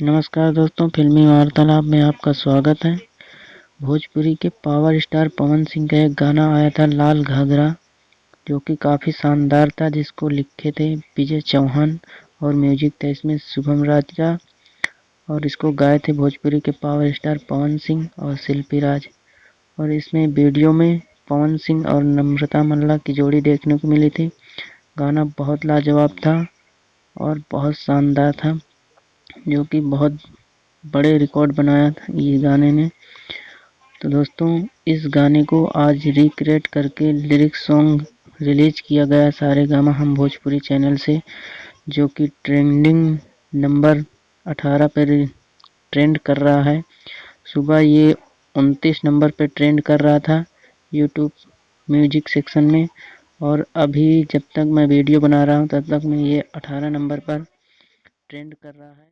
नमस्कार दोस्तों, फिल्मी वार्तालाप में आपका स्वागत है। भोजपुरी के पावर स्टार पवन सिंह का एक गाना आया था लाल घाघरा, जो कि काफ़ी शानदार था, जिसको लिखे थे विजय चौहान और म्यूजिक था इसमें शुभम राजा, और इसको गाए थे भोजपुरी के पावर स्टार पवन सिंह और शिल्पी राज। और इसमें वीडियो में पवन सिंह और नम्रता मल्ला की जोड़ी देखने को मिली थी। गाना बहुत लाजवाब था और बहुत शानदार था, जो कि बहुत बड़े रिकॉर्ड बनाया था ये गाने ने। तो दोस्तों, इस गाने को आज रिक्रिएट करके लिरिक्स सॉन्ग रिलीज किया गया सारेगामा हम भोजपुरी चैनल से, जो कि ट्रेंडिंग नंबर 18 पर ट्रेंड कर रहा है। सुबह ये 29 नंबर पे ट्रेंड कर रहा था यूट्यूब म्यूजिक सेक्शन में, और अभी जब तक मैं वीडियो बना रहा हूँ तब तक में ये 18 नंबर पर ट्रेंड कर रहा है।